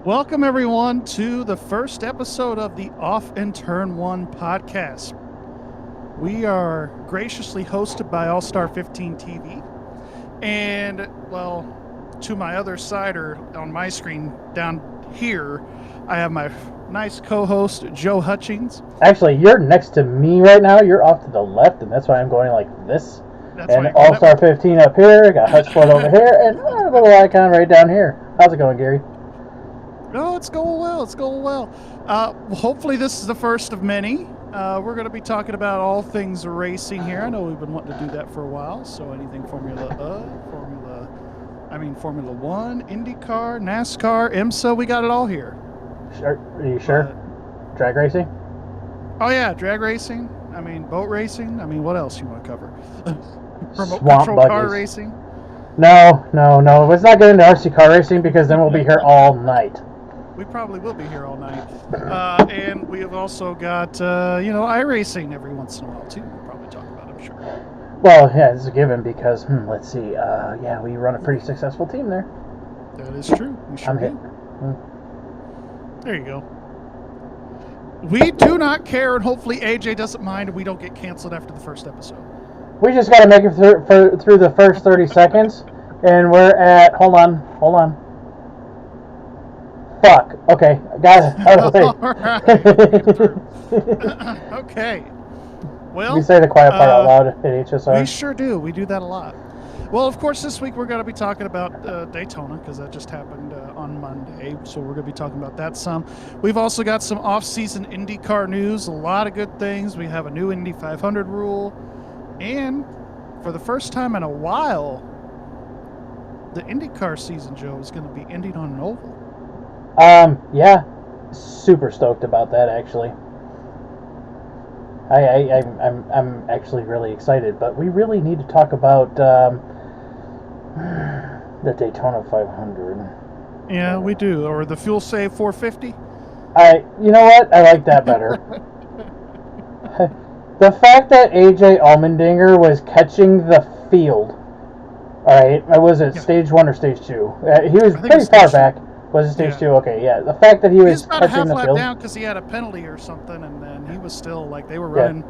Welcome, everyone, to the first episode of the Off and Turn 1 podcast. We are graciously hosted by All Star 15 TV. And, well, to my other side, or on my screen down here, I have my nice co host, Joe Hutchings. Actually, you're next to me right now. You're off to the left, and that's why I'm going like this. That's and why All Star 15 up here, got Hutchport over here, and a little icon right down here. How's it going, Gary? Oh, it's going well. It's going well. Hopefully, this is the first of many. We're going to be talking about all things racing here. I know we've been wanting to do that for a while. So anything Formula One, IndyCar, NASCAR, IMSA, we got it all here. Sure. Are you sure? Drag racing? Oh yeah, drag racing. Boat racing. What else you want to cover? Remote Swamp control buggies. car racing. No. Let's not get into RC car racing because then we'll be here all night. We probably will be here all night. And we have also got, iRacing every once in a while, too. We'll probably talk about it, I'm sure. Well, yeah, it's a given because, let's see. We run a pretty successful team there. That is true. We sure I'm hit. There you go. We do not care, and hopefully AJ doesn't mind, and we don't get canceled after the first episode. We just got to make it through the first 30 seconds, and we're at... Hold on. Fuck. Okay, got it. Out of the way. Okay. Well, we say the quiet part out loud at HSR. We sure do. We do that a lot. Well, of course, this week we're going to be talking about Daytona because that just happened on Monday. So we're going to be talking about that some. We've also got some off-season IndyCar news, a lot of good things. We have a new Indy 500 rule. And for the first time in a while, the IndyCar season, Joe, is going to be ending on an oval. Yeah, super stoked about that, actually. I'm actually really excited, but we really need to talk about the Daytona 500. Yeah, we do. Or the Fuel Save 450. You know what? I like that better. The fact that AJ Allmendinger was catching the field. All right, was it stage 1 or stage 2? He was pretty far back. Was it stage 2? Okay, yeah. The fact that he was about catching the field. He was about a half lap down because he had a penalty or something, and then he was still, they were running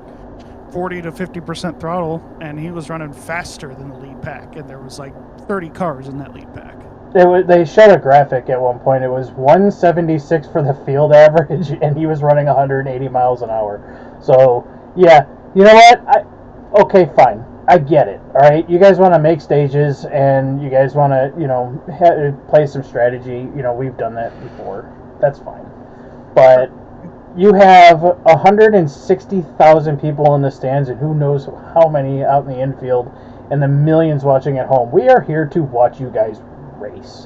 40 to 50% throttle, and he was running faster than the lead pack, and there was 30 cars in that lead pack. They showed a graphic at one point. It was 176 for the field average, and he was running 180 miles an hour. So, yeah. You know what? Okay, fine. I get it, all right? You guys want to make stages, and you guys want to, play some strategy. We've done that before. That's fine. But you have 160,000 people in the stands, and who knows how many out in the infield, and the millions watching at home. We are here to watch you guys race.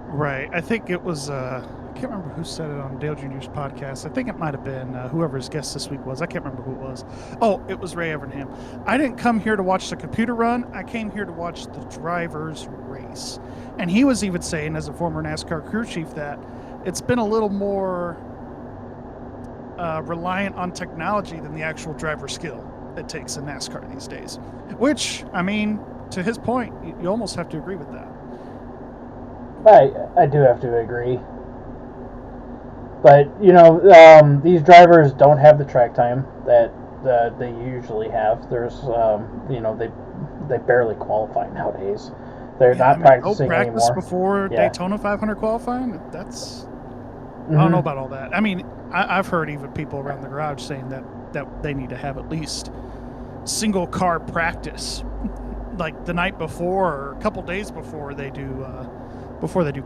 Right. I think it was... I can't remember who said it on Dale Jr.'s podcast. I think it might have been whoever his guest this week was. I can't remember who it was. Oh, it was Ray Evernham. I didn't come here to watch the computer run. I came here to watch the drivers race. And he was even saying, as a former NASCAR crew chief, that it's been a little more reliant on technology than the actual driver skill it takes in NASCAR these days. Which, to his point, you almost have to agree with that. I do have to agree. But, these drivers don't have the track time that they usually have. There's, they barely qualify nowadays. They're not practicing no practice anymore. Before Daytona 500 qualifying? That's... I don't know about all that. I've heard even people around the garage saying that they need to have at least single car practice, like the night before or a couple days before they do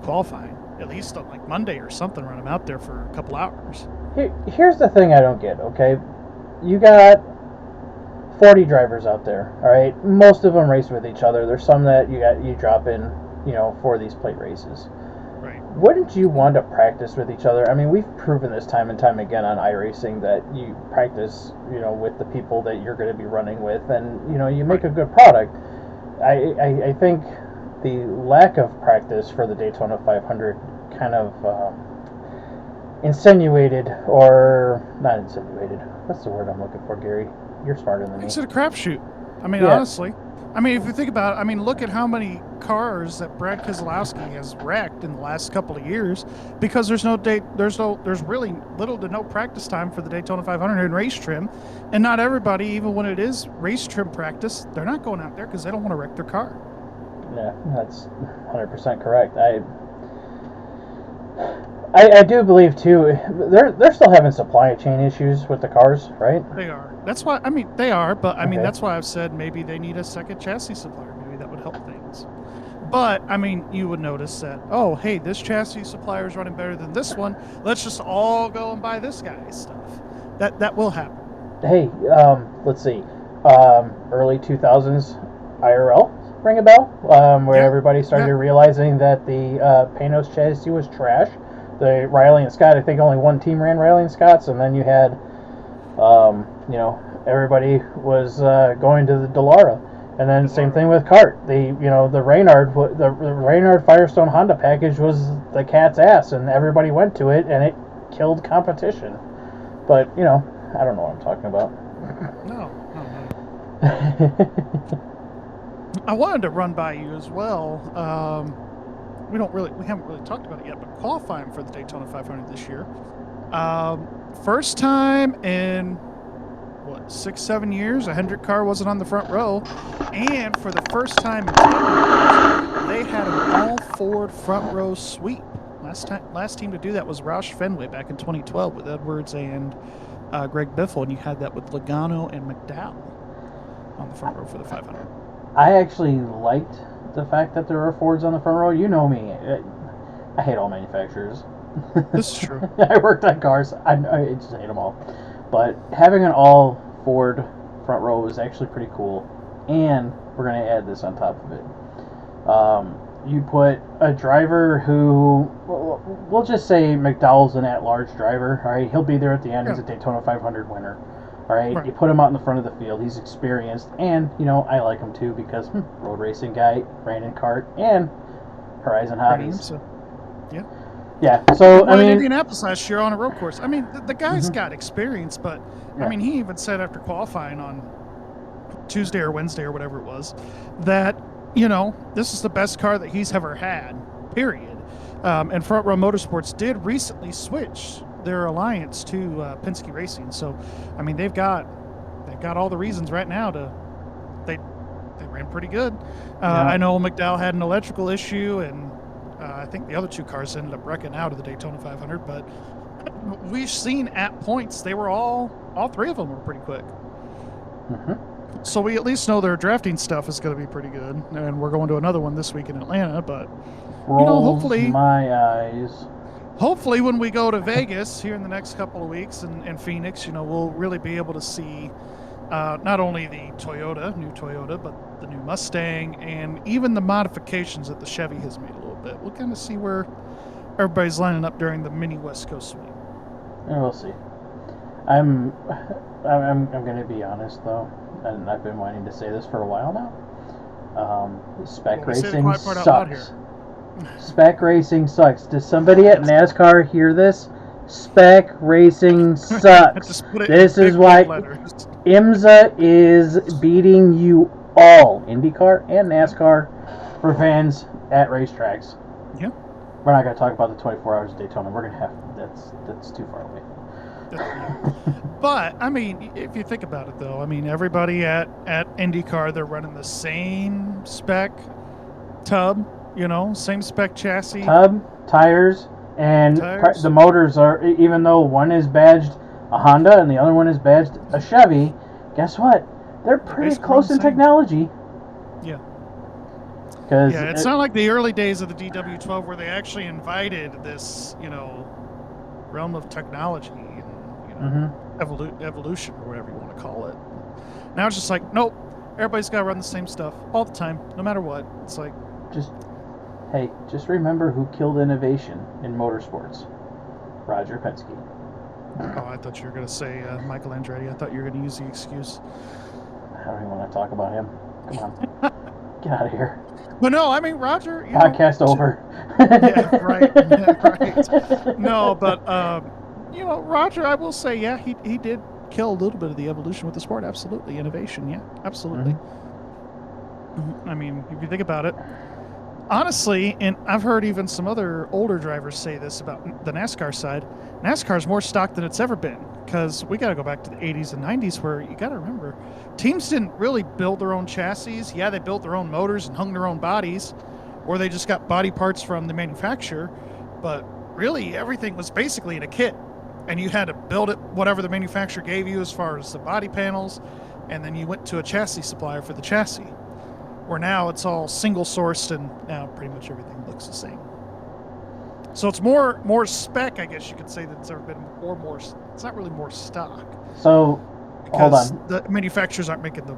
qualifying. At least on Monday or something, run them out there for a couple hours. Here's the thing I don't get, okay? You got 40 drivers out there, all right? Most of them race with each other. There's some that you drop in, for these plate races. Right. Wouldn't you want to practice with each other? We've proven this time and time again on iRacing that you practice, with the people that you're going to be running with, and, you make a good product. I think the lack of practice for the Daytona 500 kind of insinuated, or not insinuated. What's the word I'm looking for, Gary? You're smarter than me. It's a crapshoot. Honestly. I mean, if you think about it, I mean, look at how many cars that Brad Keselowski has wrecked in the last couple of years because there's really little to no practice time for the Daytona 500 in race trim, and not everybody, even when it is race trim practice, they're not going out there because they don't want to wreck their car. Yeah, that's 100% correct. I do believe too. They're still having supply chain issues with the cars, right? They are. That's why. I mean, they are, but I mean, Okay. that's why I've said maybe they need a second chassis supplier. Maybe that would help things. But I mean, you would notice that. Oh, hey, this chassis supplier is running better than this one. Let's just all go and buy this guy's stuff. That will happen. Hey, let's see. Early 2000s IRL ring a bell? Where Yeah, everybody started yeah. realizing that the Panos chassis was trash. The Riley and Scott, I think only one team ran Riley and Scott's, and then you had, everybody was going to the Dallara. And then same thing with Cart. The Reynard Firestone Honda package was the cat's ass, and everybody went to it, and it killed competition. But I don't know what I'm talking about. No. I wanted to run by you as well. We haven't really talked about it yet, but qualifying for the Daytona 500 this year. First time in 6-7 years a Hendrick car wasn't on the front row, and for the first time in 10 years they had an all Ford front row sweep. Last team to do that was Roush Fenway back in 2012 with Edwards and Greg Biffle, and you had that with Logano and McDowell on the front row for the 500. I actually liked the fact that there were Fords on the front row. You know me. I hate all manufacturers. This is true. I worked on cars. I just hate them all. But having an all Ford front row is actually pretty cool. And we're going to add this on top of it. You put a driver who, we'll just say McDowell's an at-large driver. All right, he'll be there at the end. Yeah. He's a Daytona 500 winner. All right, Right. You put him out in the front of the field. He's experienced, and I like him too because road racing guy, Brandon Cart, and Horizon Hobbies. Yeah. So in Indianapolis last year on a road course. I mean, the guy's got experience, but Yeah. I mean, he even said after qualifying on Tuesday or Wednesday or whatever it was that this is the best car that he's ever had. Period. And Front Row Motorsports did recently switch their alliance to Penske Racing, so I mean they've got all the reasons right now to they ran pretty good. I know McDowell had an electrical issue, and I think the other two cars ended up wrecking out of the Daytona 500, but we've seen at points they were all three of them were pretty quick. So we at least know their drafting stuff is going to be pretty good, and we're going to another one this week in Atlanta, but hopefully my eyes. Hopefully when we go to Vegas here in the next couple of weeks and Phoenix, we'll really be able to see not only the new Toyota, but the new Mustang and even the modifications that the Chevy has made a little bit. We'll kind of see where everybody's lining up during the mini West Coast sweep. And we'll see. I'm going to be honest though, and I've been wanting to say this for a while now. Spec racing sucks. Spec racing sucks. Does somebody at NASCAR hear this? Spec racing sucks. This is why IMSA is beating you all, IndyCar and NASCAR, for fans at racetracks. Yeah. We're not going to talk about the 24 hours of Daytona. We're going to have that's too far away. But I mean, if you think about it, though, I mean, everybody at IndyCar, they're running the same spec tub, same spec chassis, tub, tires, and the motors are. Even though one is badged a Honda and the other one is badged a Chevy, guess what? They're pretty close in technology. Yeah. Yeah, it's not like the early days of the DW12 where they actually invited this, realm of technology and evolution or whatever you want to call it. Now it's just like, nope, everybody's got to run the same stuff all the time, no matter what. It's like, just remember who killed innovation in motorsports: Roger Penske. Oh, I thought you were going to say Michael Andretti. I thought you were going to use the excuse. I don't even want to talk about him. Come on, get out of here. But no, I mean, Roger. Podcast over. Yeah, right. No, but Roger, I will say, yeah, he did kill a little bit of the evolution with the sport. Absolutely, innovation. Yeah, absolutely. I mean, if you think about it, honestly, and I've heard even some other older drivers say this about the NASCAR side. NASCAR is more stock than it's ever been because we got to go back to the 80s and 90s where you got to remember teams didn't really build their own chassis. Yeah, they built their own motors and hung their own bodies, or they just got body parts from the manufacturer. But really, everything was basically in a kit, and you had to build it whatever the manufacturer gave you as far as the body panels, and then you went to a chassis supplier for the chassis. Where now it's all single sourced, and now pretty much everything looks the same. So it's more spec, I guess you could say, than it's ever been, or more. It's not really more stock. So hold Because on. the manufacturers aren't making the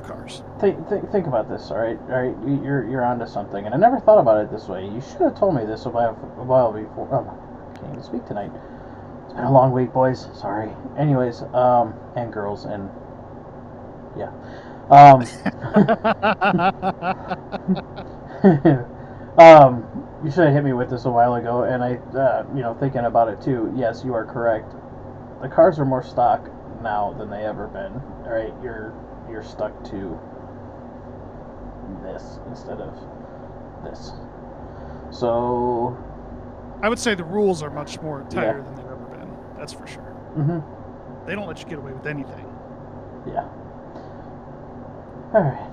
cars. Think about this. All right. You're onto something, and I never thought about it this way. You should have told me this a while before. Oh, I can't even speak tonight. It's been a long week, boys. Sorry. Anyways, and girls, and yeah. You should have hit me with this a while ago, and I, thinking about it too. Yes, you are correct. The cars are more stock now than they ever been. All right, you're stuck to this instead of this. So I would say the rules are much more tighter than they've ever been. That's for sure. Mm-hmm. They don't let you get away with anything. Yeah. All right,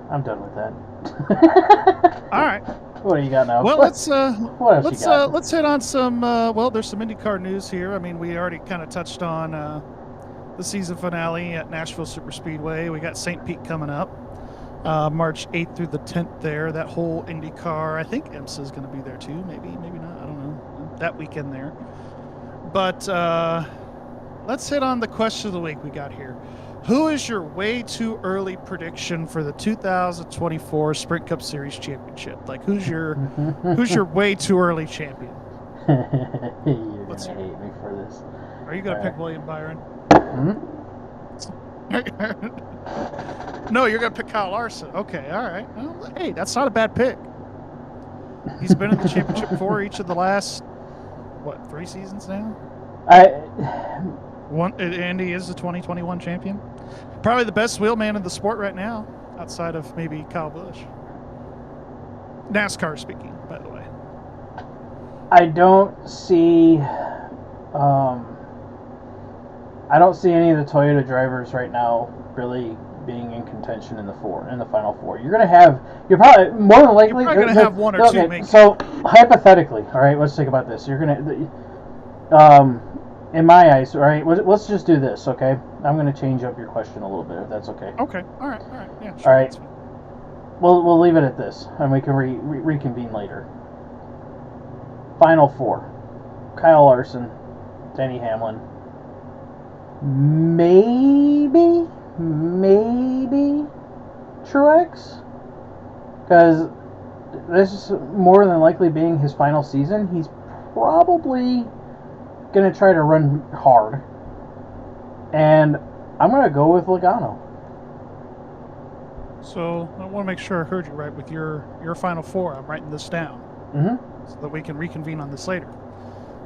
I'm done with that. All right. What do you got now? Well, what else you got? let's hit on some. There's some IndyCar news here. I mean, we already kind of touched on the season finale at Nashville Superspeedway. We got St. Pete coming up, March 8th through the 10th. There, that whole IndyCar. I think IMSA is going to be there too. Maybe not. I don't know. That weekend there. But let's hit on the question of the week we got here. Who is your way too early prediction for the 2024 Sprint Cup Series Championship? Like, who's your way too early champion? You're gonna hate me for this. Are you gonna pick William Byron? Hmm? No, you're gonna pick Kyle Larson. Okay, all right. Well, hey, that's not a bad pick. He's been in the championship for each of the last 3 seasons now. Andy is the 2021 champion. Probably the best wheelman in the sport right now, outside of maybe Kyle Busch. NASCAR speaking, by the way. I don't see any of the Toyota drivers right now really being in contention in the final four. You're probably more than likely you're going to have one or two. Maybe. So hypothetically, all right, let's think about this. You're going to in my eyes, all right, let's just do this, okay? I'm going to change up your question a little bit, if that's okay. Okay, all right, yeah, sure. All right, we'll leave it at this, and we can reconvene later. Final four: Kyle Larson, Denny Hamlin, maybe Truex, because this is more than likely being his final season. He's probably going to try to run hard, and I'm going to go with Logano. So I want to make sure I heard you right with your final four. I'm writing this down so that we can reconvene on this later.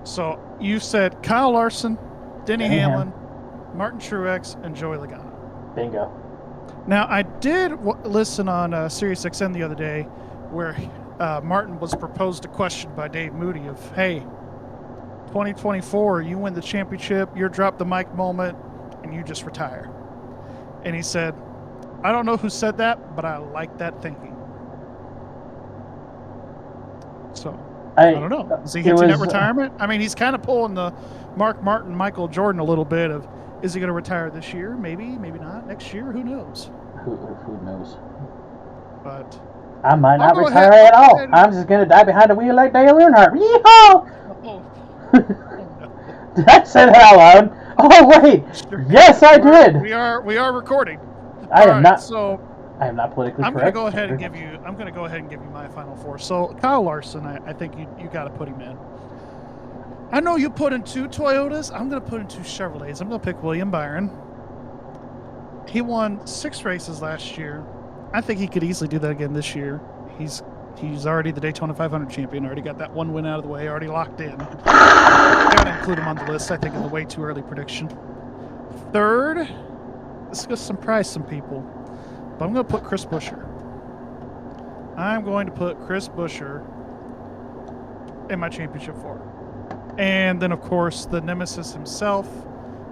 So you said Kyle Larson, Denny Hamlin, Martin Truex, and Joey Logano. Bingo. Now, I did listen on SiriusXM the other day where Martin was proposed a question by Dave Moody of, hey, 2024, you win the championship, you're drop the mic moment, and you just retire. And he said, I don't know who said that, but I like that thinking. So, I don't know. Is he hinting at retirement? I mean, he's kind of pulling the Mark Martin, Michael Jordan a little bit of, is he going to retire this year? Maybe, maybe not. Next year? Who knows? Who knows? But I might not retire at all. I'm just going to die behind the wheel like Dale Earnhardt. Yeehaw! Oh. Did I say that out loud? Oh, wait. Sure. Yes, I did. We are recording. I am not politically correct. I'm going to go ahead and give you my final four. So Kyle Larson, I think you got to put him in. I know you put in 2 Toyotas. I'm going to put in 2 Chevrolets. I'm going to pick William Byron. He won 6 races last year. I think he could easily do that again this year. He's already the Daytona 500 champion. Already got that 1 win out of the way. Already locked in. Got to include him on the list. I think in the way too early prediction. Third, this is going to surprise some people. but I'm going to put Chris Buescher. I'm going to put Chris Buescher in my championship 4. And then, of course, the nemesis himself,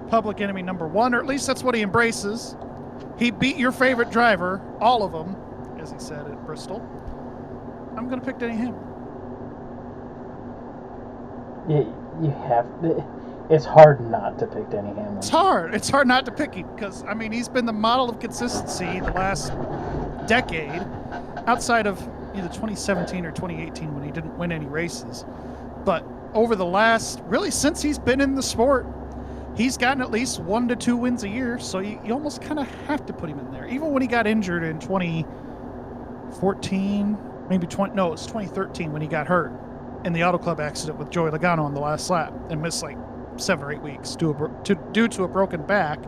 public enemy number 1, or at least that's what he embraces. He beat your favorite driver, all of them, as he said at Bristol. I'm going to pick Denny Hamlin. You have to. It's hard not to pick Denny Hamlin. It's hard. It's hard not to pick him because, I mean, he's been the model of consistency the last decade, outside of either 2017 or 2018 when he didn't win any races. But over the last, really since he's been in the sport, he's gotten at least 1 to 2 wins a year. So you almost kind of have to put him in there. Even when he got injured in 2014, maybe it's 2013 when he got hurt in the Auto Club accident with Joey Logano on the last lap and missed like 7 or 8 weeks due to a broken back.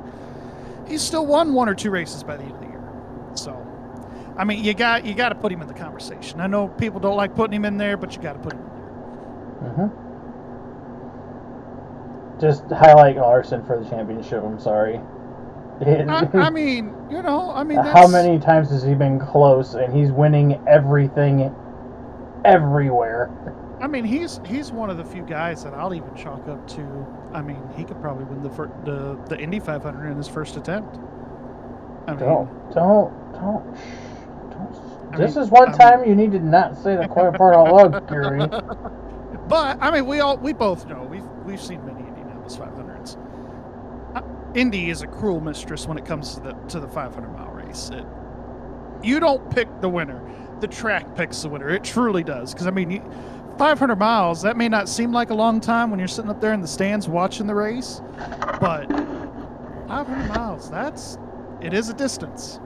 He's still won 1 or 2 races by the end of the year. So, I mean, you got to put him in the conversation. I know people don't like putting him in there, but you got to put him in there. Just highlight Larson for the championship. I'm sorry. I mean, how many times has he been close and he's winning everything, everywhere? I mean, he's one of the few guys that I'll even chalk up to. I mean, he could probably win the Indy 500 in his first attempt. I mean, don't. This is one time you need to not say the quiet part out loud, Garry. But I mean, we both know we've seen many Indianapolis 500s. Indy is a cruel mistress when it comes to the 500-mile race. You don't pick the winner; the track picks the winner. It truly does. Because I mean, 500 miles, that may not seem like a long time when you're sitting up there in the stands watching the race, but 500 miles, it is a distance.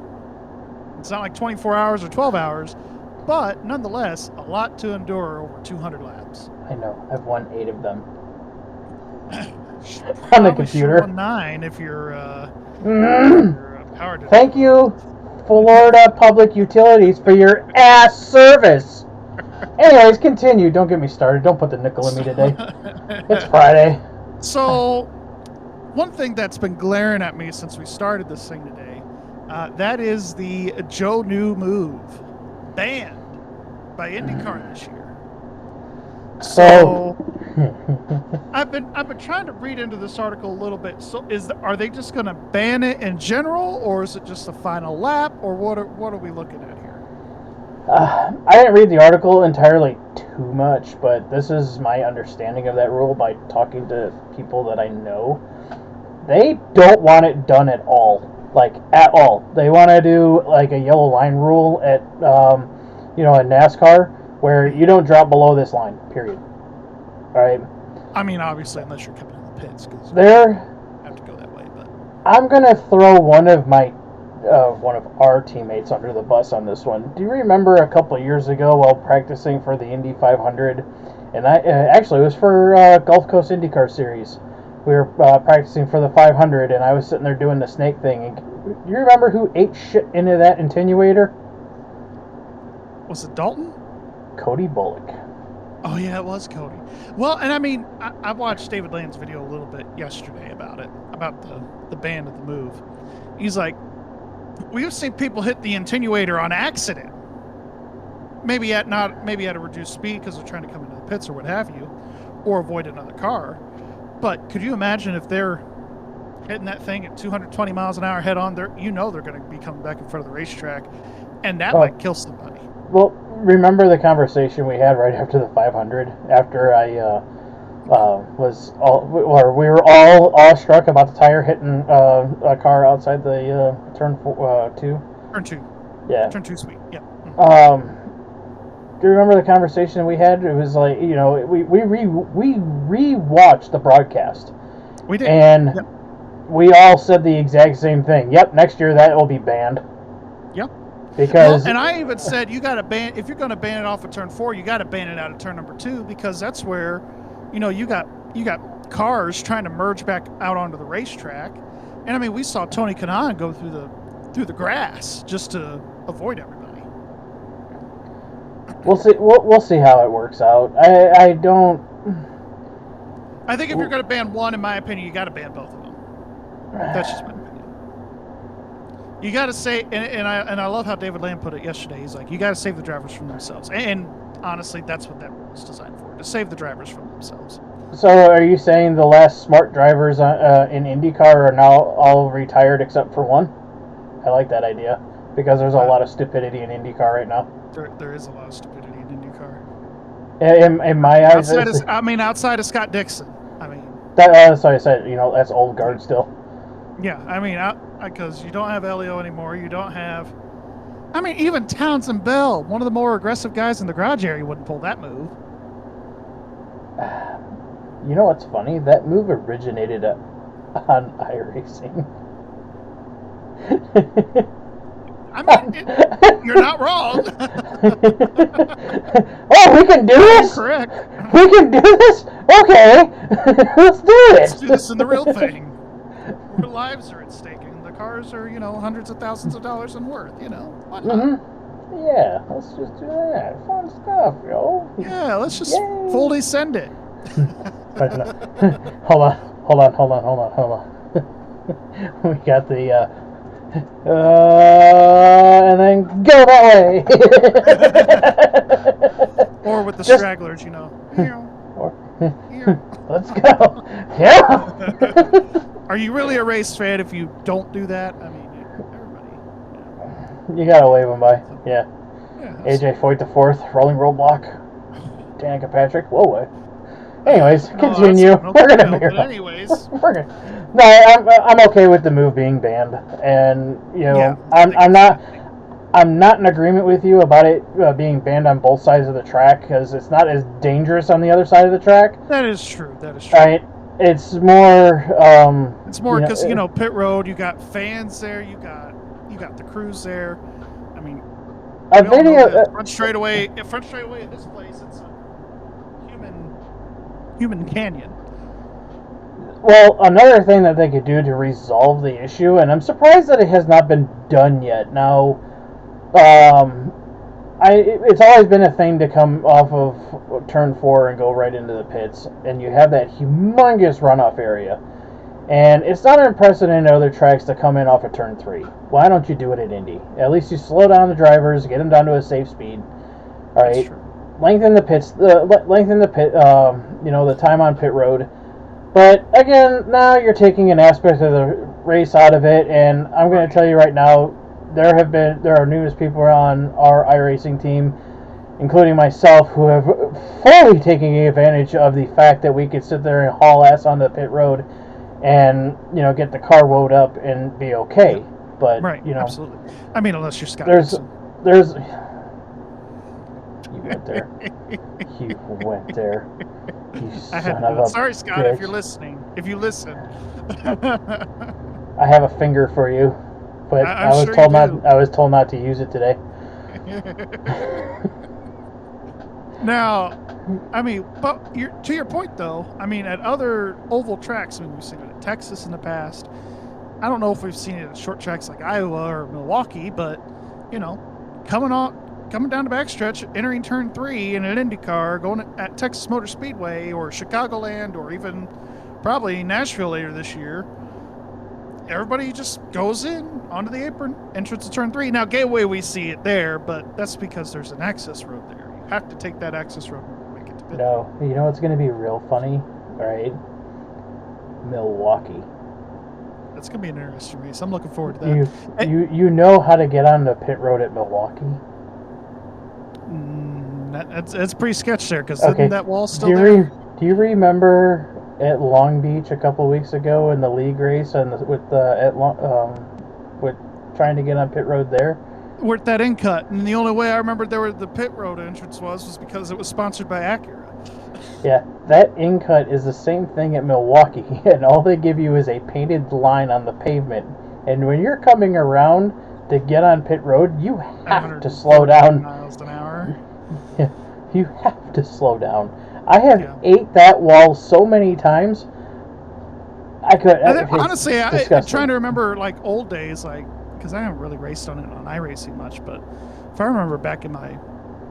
It's not like 24 hours or 12 hours, but nonetheless, a lot to endure over 200 laps. I know. I've won 8 of them. On the computer. Won 9 if you're powered. Thank you, Florida Public Utilities, for your ass service. Anyways, continue. Don't get me started. Don't put the nickel in me today. It's Friday. So, one thing that's been glaring at me since we started this thing today, that is the Joe New move, banned by IndyCar this year. So, I've been trying to read into this article a little bit. So, are they just going to ban it in general, or is it just a final lap, or what are we looking at here? I didn't read the article entirely too much, but this is my understanding of that rule by talking to people that I know. They don't want it done at all. Like, at all. They want to do, like, a yellow line rule at, in NASCAR, where you don't drop below this line, period. All right? I mean, obviously, unless you're coming in the pits, because you have to go that way, but... I'm going to throw one of our teammates under the bus on this one. Do you remember a couple of years ago while practicing for the Indy 500, and actually it was for Gulf Coast IndyCar Series. We were practicing for the 500, and I was sitting there doing the snake thing. And do you remember who ate shit into that attenuator? Was it Dalton? Cody Bullock. Oh, yeah, it was Cody. Well, and I mean, I watched David Land's video a little bit yesterday about it, about the ban of the move. He's like, we've seen people hit the attenuator on accident. Maybe at a reduced speed because they're trying to come into the pits or what have you, or avoid another car. But could you imagine if they're hitting that thing at 220 miles an hour head on? They're going to be coming back in front of the racetrack, and that might kill somebody. Well, remember the conversation we had right after the 500, after I we were all awestruck about the tire hitting a car outside the turn 2. Turn 2. Yeah. Turn 2 sweet. Yeah. Do you remember the conversation we had? It was like, we rewatched the broadcast. We did. And we all said the exact same thing. Yep, next year that will be banned. Yep. Because and I even said you got to ban, if you're going to ban it off of turn 4, you got to ban it out of turn number 2, because that's where, you got cars trying to merge back out onto the racetrack. And I mean, we saw Tony Kanaan go through the grass just to avoid everybody. We'll see. We'll see how it works out. I think if you're going to ban one, in my opinion, you got to ban both of them. That's just my opinion. You got to say, and I love how David Lamb put it yesterday. He's like, you got to save the drivers from themselves. And honestly, that's what that rule is designed for, to save the drivers from themselves. So are you saying the last smart drivers in IndyCar are now all retired except for one? I like that idea because there's a lot of stupidity in IndyCar right now. There is a lot of stupidity in IndyCar. In my eyes, outside of Scott Dixon. I mean, that's why I said, that's old guard still. Yeah, I mean, because you don't have Elio anymore. You don't have. I mean, even Townsend Bell, one of the more aggressive guys in the garage area, wouldn't pull that move. You know what's funny? That move originated on iRacing. I mean, you're not wrong. Oh, we can do this? Correct. We can do this? Okay. Let's do it. Let's do this in the real thing. Where lives are at stake, and the cars are, hundreds of thousands of dollars in worth, Why not? Mm-hmm. Yeah, let's just do that. Fun stuff, yo. Yeah, let's just fully send it. Hold on. We got the, and then go that way. Or with the stragglers, Let's go. Yeah. Are you really a race fan if you don't do that? I mean, everybody. You gotta wave them by. Yeah. AJ Foyt the fourth, rolling roadblock. Danica Patrick. Whoa. Anyways, continue. We're gonna be anyways. No, I'm okay with the move being banned, and I'm not in agreement with you about it being banned on both sides of the track because it's not as dangerous on the other side of the track. That is true. Right. It's more. It's more because pit road. You got fans there. You got the crews there. I mean, front straightaway in this place. It's a human canyon. Well, another thing that they could do to resolve the issue, and I'm surprised that it has not been done yet. Now, it's always been a thing to come off of turn 4 and go right into the pits, and you have that humongous runoff area. And it's not unprecedented in other tracks to come in off of turn 3. Why don't you do it at Indy? At least you slow down the drivers, get them down to a safe speed. All right, lengthen the time on pit road. But again, now you're taking an aspect of the race out of it, and I'm going to tell you right now, there are numerous people on our iRacing team, including myself, who have fully taken advantage of the fact that we could sit there and haul ass on the pit road and get the car woed up and be okay. But absolutely. I mean, unless you're Scott. There's you went there. You went there. You son of a Sorry, Scott, bitch. if you're listening. If you listen. I have a finger for you, but I was told not to use it today. Now, I mean, but to your point though, I mean, at other oval tracks, I mean, we've seen it at Texas in the past. I don't know if we've seen it at short tracks like Iowa or Milwaukee, but coming down the backstretch, entering turn 3 in an IndyCar, going at Texas Motor Speedway or Chicagoland or even probably Nashville later this year, everybody just goes in onto the apron, entrance to turn 3. Now, Gateway, we see it there, but that's because there's an access road there. You have to take that access road and make it to pit. No, you know what's going to be real funny, right? Milwaukee. That's going to be an interesting race. I'm looking forward to that. You know how to get on the pit road at Milwaukee? It's pretty sketch there because that wall's still there. Do you remember at Long Beach a couple weeks ago in the league race and with trying to get on pit road there? We're at that in cut, and the only way I remembered the pit road entrance was because it was sponsored by Acura. Yeah, that in cut is the same thing at Milwaukee, and all they give you is a painted line on the pavement. And when you're coming around to get on pit road, you have to slow down. Miles an hour. Yeah, you have to slow down. I have ate that wall so many times. Honestly, I'm trying to remember like old days, like because I haven't really raced on it on iRacing much, but if I remember back in my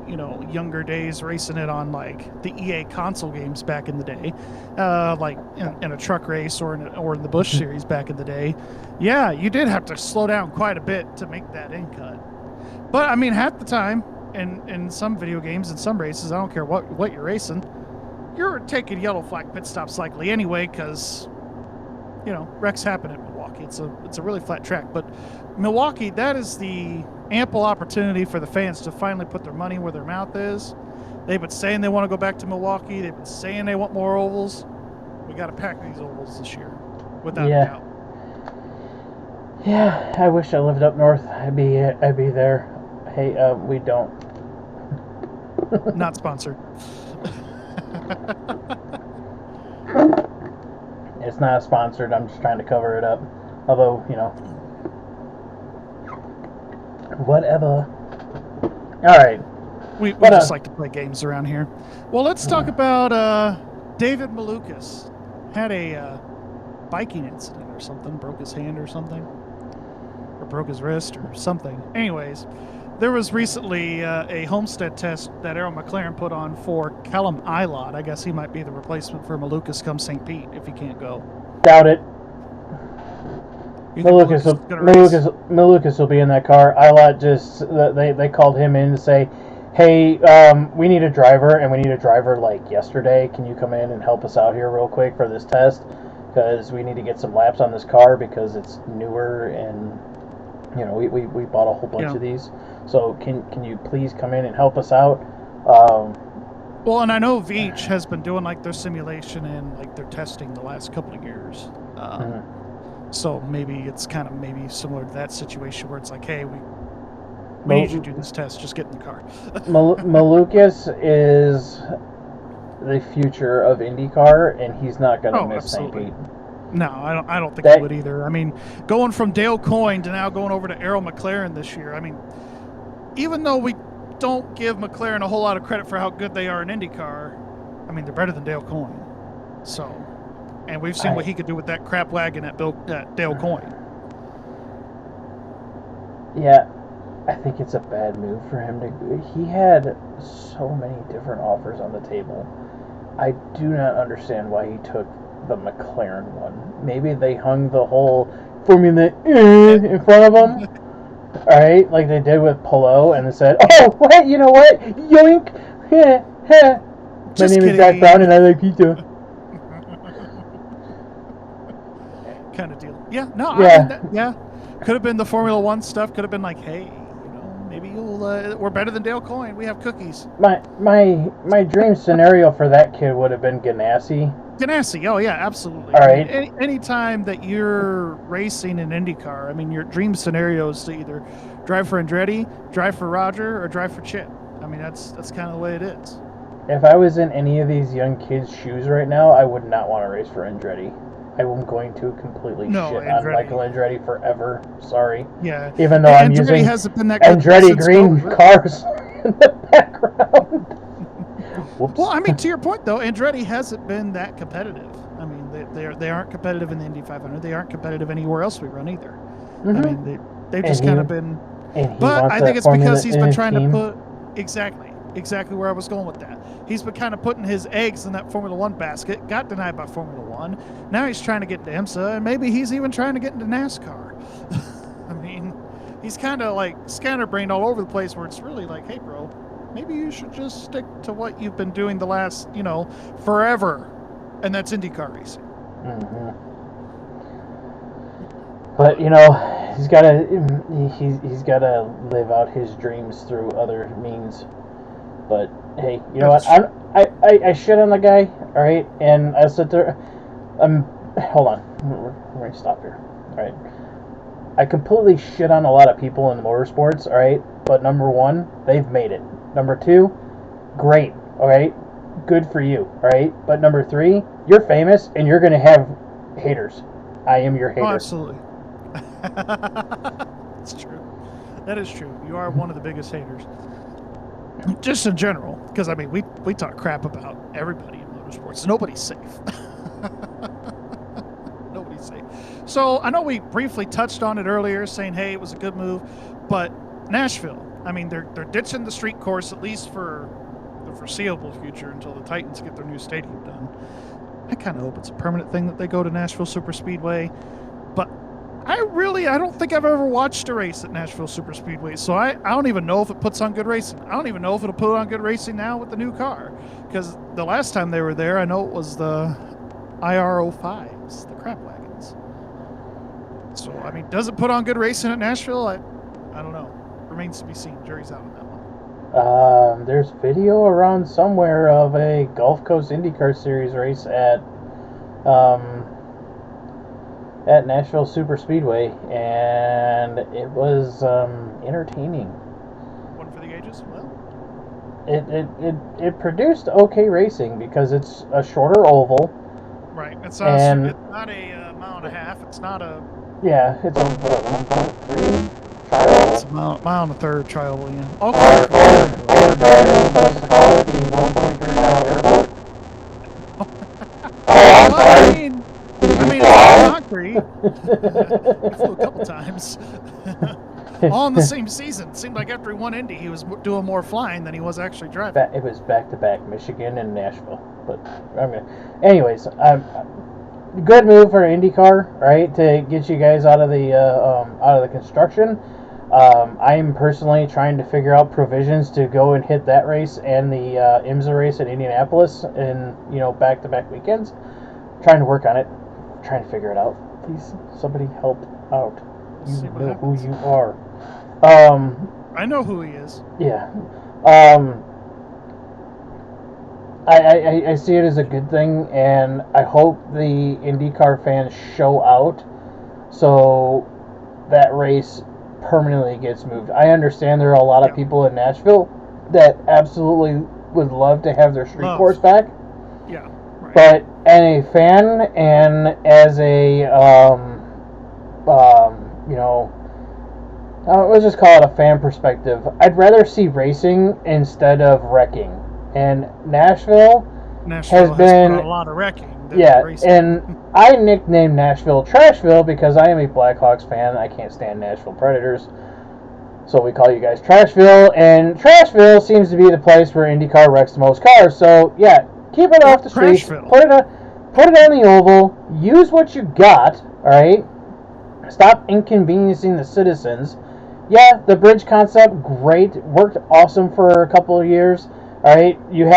younger days racing it on like the EA console games back in the day, like in a truck race or in the Busch series back in the day, yeah, you did have to slow down quite a bit to make that in cut. But I mean, half the time in some video games and some races, I don't care what you're racing, you're taking yellow flag pit stops likely anyway because wrecks happen at Milwaukee. It's a really flat track, but Milwaukee, that is the ample opportunity for the fans to finally put their money where their mouth is. They've been saying they want to go back to Milwaukee. They've been saying they want more ovals. We got to pack these ovals this year, without a doubt. Yeah, I wish I lived up north. I'd be there. Hey, we don't. Not sponsored. It's not sponsored. I'm just trying to cover it up. Although, whatever. All right. We just like to play games around here. Well, let's talk about David Malukas. Had a biking incident or something. Broke his hand or something. Or broke his wrist or something. Anyways, there was recently a Homestead test that Errol McLaren put on for Callum Ilott. I guess he might be the replacement for Malukas come St. Pete if he can't go. Doubt it. Malukas will be in that car. Ilott they called him in to say, hey, we need a driver, and we need a driver like yesterday. Can you come in and help us out here real quick for this test? Because we need to get some laps on this car because it's newer and we bought a whole bunch of these. So can you please come in and help us out? Well, and I know Veach has been doing like their simulation and like their testing the last couple of years. So maybe it's kind of similar to that situation where it's like, hey, we need you to do this test. Just get in the car. Malukas is the future of IndyCar, and he's not going to miss St. Pete. No, I don't think he would either. I mean, going from Dale Coyne to now going over to Errol McLaren this year, I mean, even though we don't give McLaren a whole lot of credit for how good they are in IndyCar, I mean, they're better than Dale Coyne. So, and we've seen what he could do with that crap wagon at Dale Coyne. Yeah, I think it's a bad move for him to. He had so many different offers on the table. I do not understand why he took the McLaren one. Maybe they hung the whole Formula in front of him. Alright, like they did with Polo, and they said, oh, what? You know what? Yoink! My name is Zach Brown, and I like pizza. Kind of deal. Yeah, no, yeah. Could have been the Formula One stuff. Could have been like, hey, maybe we're better than Dale Coyne. We have cookies. My dream scenario for that kid would have been Ganassi. Ganassi, oh yeah, absolutely. All right. Any time that you're racing in IndyCar, I mean, your dream scenario is to either drive for Andretti, drive for Roger, or drive for Chip. I mean, that's kind of the way it is. If I was in any of these young kids' shoes right now, I would not want to race for Andretti. I'm going to completely shit on Michael Andretti forever. Sorry. Yeah. Even though I'm using Andretti green cars in the background. Whoops. Well, I mean, to your point though, Andretti hasn't been that competitive. I mean, they aren't competitive in the Indy 500. They aren't competitive anywhere else we run either. I mean, they've just kind of been. But I think it's because he's been trying to put exactly where I was going with that. He's been kind of putting his eggs in that Formula One basket. Got denied by Formula One. Now he's trying to get to IMSA, and maybe he's even trying to get into NASCAR. I mean, he's kind of like scatterbrained all over the place. Where it's really like, hey, bro, maybe you should just stick to what you've been doing the last, forever, and that's IndyCar racing. Mm-hmm. But he's gotta live out his dreams through other means. But hey, you know what? I shit on the guy, all right, and I sit there. Hold on, we're gonna stop here. All right, I completely shit on a lot of people in the motorsports, all right. But number one, they've made it. Number two, great, all right, good for you, all right. But number three, you're famous and you're gonna have haters. I am your hater. Oh, absolutely. It's true. That is true. You are one of the biggest haters. Just in general, because I mean, we talk crap about everybody in motorsports. Nobody's safe. Nobody's safe. So I know we briefly touched on it earlier, saying, hey, it was a good move, but Nashville, I mean, they're ditching the street course at least for the foreseeable future until the Titans get their new stadium done. I kind of hope it's a permanent thing that they go to Nashville Superspeedway, but I don't think I've ever watched a race at Nashville Superspeedway, so I don't even know if it puts on good racing. I don't even know if it'll put on good racing now with the new car, because the last time they were there, I know it was the IR05s, the crap wagons. So, I mean, does it put on good racing at Nashville? I don't know. Remains to be seen. Jury's out on that one. There's video around somewhere of a Gulf Coast IndyCar Series race at Nashville Superspeedway, and it was entertaining. One for the ages? Well, it produced okay racing because it's a shorter oval. Right. It's not a mile and a half. It's not a... Yeah, it's a 1.3 trial. It's a mile and a third trial. Yeah. Or the 1.3 mile airport. I'm sorry. I mean, it's concrete. I flew a couple times. All in the same season. It seemed like after he won Indy, he was doing more flying than he was actually driving. It was back-to-back Michigan and Nashville. But anyways, good move for IndyCar, right, to get you guys out of the construction. I'm personally trying to figure out provisions to go and hit that race and the IMSA race at Indianapolis in back-to-back weekends. Trying to work on it. Trying to figure it out. Please, somebody help out. You know who you are. I know who he is. Yeah. I see it as a good thing, and I hope the IndyCar fans show out so that race permanently gets moved. I understand there are a lot of people in Nashville that absolutely would love to have their street course back. Yeah. Right. But as a fan and as a let's just call it a fan perspective, I'd rather see racing instead of wrecking. And Nashville has been a lot of wrecking. Racing. And I nicknamed Nashville Trashville because I am a Blackhawks fan. I can't stand Nashville Predators, so we call you guys Trashville. And Trashville seems to be the place where IndyCar wrecks the most cars. So yeah, keep it off the streets. Put it on the oval. Use what you got. All right. Stop inconveniencing the citizens. Yeah, the bridge concept, great, worked awesome for a couple of years. All right, you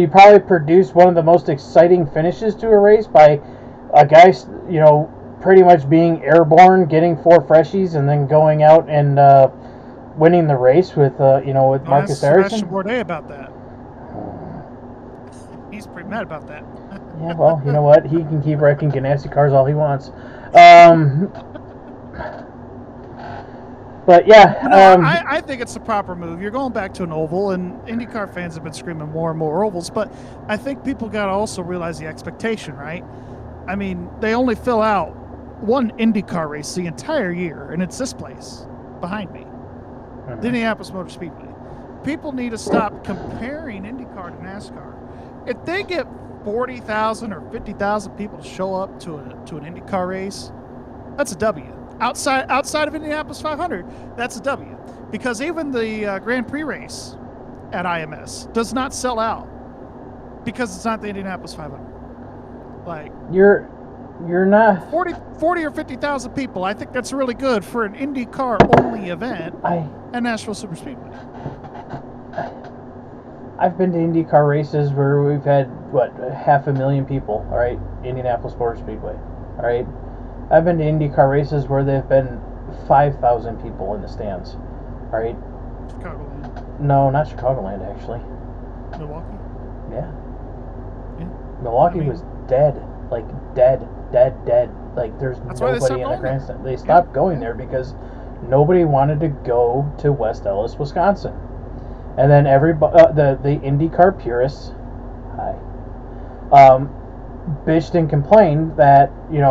probably produced one of the most exciting finishes to a race by a guy, pretty much being airborne, getting 4 freshies, and then going out and winning the race with Marcus Ericsson. Sebastian Bourdais about that. He's pretty mad about that. Yeah, well, you know what? He can keep wrecking Ganassi cars all he wants. But yeah, I think it's the proper move. You're going back to an oval, and IndyCar fans have been screaming more and more ovals. But I think people got to also realize the expectation, right? I mean, they only fill out one IndyCar race the entire year, and it's this place behind me, the Indianapolis Motor Speedway. People need to stop comparing IndyCar to NASCAR. If they get 40,000 or 50,000 people to show up to an IndyCar race, that's a W. Outside of Indianapolis 500, that's a W. Because even the Grand Prix race at IMS does not sell out because it's not the Indianapolis 500. Like you're not 40 or 50,000 people. I think that's really good for an IndyCar only event at Nashville Superspeedway. I've been to IndyCar races where we've had 500,000 people. All right, Indianapolis Motor Speedway. All right. I've been to IndyCar races where there have been 5,000 people in the stands. All right. Chicagoland. No, not Chicagoland, actually. Milwaukee. Yeah. Milwaukee was dead, like dead. Like there's nobody in the grandstand. They stopped going there because nobody wanted to go to West Ellis, Wisconsin. And then the IndyCar purists, bitched and complained that we